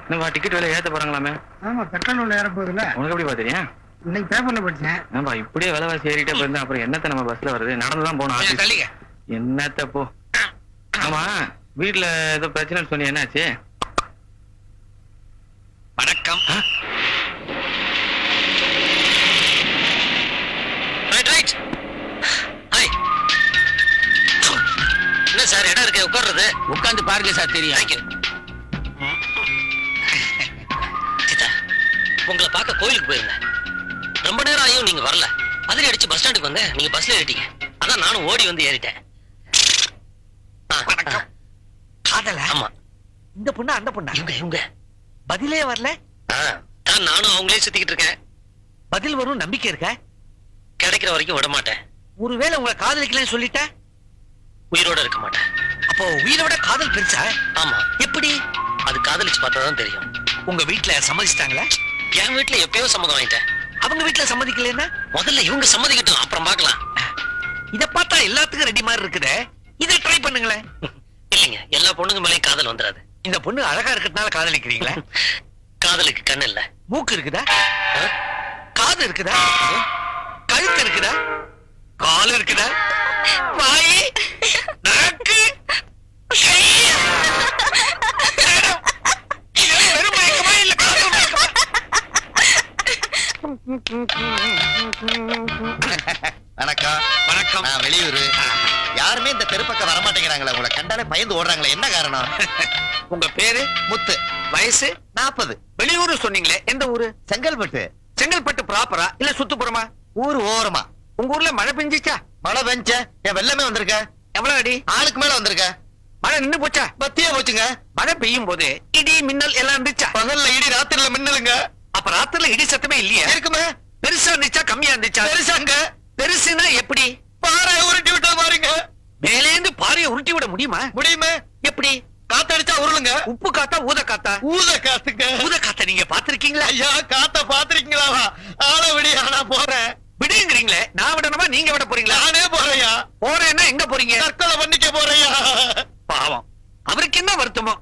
என்னப்பா டிக்கெட் விலை ஏத்த போறாங்களாமே? ஆமா, பெட்ரோல் விலை ஏற போகுதுல்ல. உனக்கு எப்படி பாத்தீங்க? இன்னைக்கு பேப்பர்ல படிச்சேன். ஏன்பா இப்படியே விலைவாசி ஏறிட்டே போயிருந்தா அப்புறம் என்னத்த நம்ம பஸ்ல வருது? நடந்துதான் போனோம் ஆபீஸ். என்னத்த போ. ஆமா, வீட்டுல ஏதோ பிரச்சனைன்னு சொன்னி என்னாச்சு? வணக்கம். என்ன சார் இடம் இருக்கு உட்கார்றது? உட்கார்ந்து பாருங்க சார், தெரியும். உங்களை பார்க்க கோயிலுக்கு போயிருந்தேன். ரொம்ப நேரம் ஆகியும் நீங்க வரல. பதில் அடிச்சு பஸ் ஸ்டாண்டுக்கு வந்தேன். நீங்க பஸ்ல ஏறிட்டீங்க. அதான் நானும் ஓடி வந்து ஏறிட்டேன். காதல? ஆமா. இந்த பொண்ணு அந்த பொண்ணா? இவங்க பதிலே வரல. நானும் அவங்களே சுத்திக்கிட்டு இருக்கேன். பதில் வரும் நம்பிக்கை இருக்க? கிடைக்கிற வரைக்கும் விட மாட்டேன். ஒருவேளை உங்களை காதலிக்கலன்னு சொல்லிட்ட? உயிரோட இருக்க மாட்டேன். அப்போ உயிரோட காதல் பெருசா? ஆமா. எப்படி? அது காதலிச்சு பார்த்தாதான் தெரியும். உங்க வீட்டுல சம்மதிச்சிட்டாங்களா? என் வீட்டுல எப்பயோ சம்மதம் வாங்கிட்டேன். அவங்க வீட்டுல சம்மதிக்கலன்னா? முதல்ல இவங்க சம்மதிக்கட்டும், அப்புறம் பார்க்கலாம். இத பார்த்தா எல்லாத்துக்கும் ரெடி மாதிரி இருக்குதே. இதை ட்ரை பண்ணுங்களேன். இல்லைங்க, எல்லா பொண்ணுங்க மேலேயும் காதல் வந்துடாது. இந்த பொண்ணு அழகா இருக்கிறதுனால காதலிக்கிறீங்களா? காதலுக்கு கண் இல்ல. மூக்கு இருக்குதா? காது இருக்குதா? கழுத்து இருக்குதா? கால் இருக்குதா? வாய், நாக்கு, கை. இது வெறும் மயக்கமா இல்ல காதல் மயக்கமா? வணக்கம். வணக்கம். நான் வெளியூர். யாருமே இந்த தெருப்பக்கம் வரமாட்டேங்கிறாங்களே, உங்களை கண்டாலே பயந்து ஓடுறாங்களே, என்ன காரணம்? உங்க பேரு? முத்து. வயசு? 40. வெளியூரு சொன்னீங்களே, எந்த ஊரு? செங்கல்பட்டு. செங்கல்பட்டு ப்ராப்பரா இல்ல சுத்துப்புறமா? ஊர் ஓரமா. உங்க ஊர்ல மழை பெஞ்சிச்சா? மழை பெஞ்ச என் வெள்ளமே வந்திருக்க. எவ்வளவு அடி? ஆளுக்கு மேல வந்திருக்க. மழை நின்னு போச்சா? பத்தியா போச்சுங்க. மழை பெய்யும் போது இடி மின்னல் எல்லாம் இருந்துச்சா? பகல்ல இடி, ராத்திரில மின்னலுங்க. அப்ப ராத்திரில இடி சத்தமே இல்லையா? இருக்குமே. பெருசா இருந்துச்சா கம்மியா இருந்துச்சா? பெருசாங்க. பெருசுனா எப்படி? பாறை உருட்டி விட்டா பாருங்க. மேலேந்து பாறையை உருட்டி விட முடியுமா? முடியுமே. எப்படி? காத்தடிச்சா உருளுங்க. உப்பு காத்தா ஊத காத்தா? ஊத காத்துங்க. ஊத காத்த நீங்க பாத்திருக்கீங்களா? ஐயா, காத்த பாத்திருக்கீங்களா? ஆள விடிய நான் போறேன். விடுங்கிறீங்களே, நான் விடணுமா நீங்க விட போறீங்களா? நானே போறேயா. போறேன்னா எங்க போறீங்க? தற்கொலை பண்ணிக்க போறேயா. பாவம், அவருக்கு என்ன வருத்தமோ?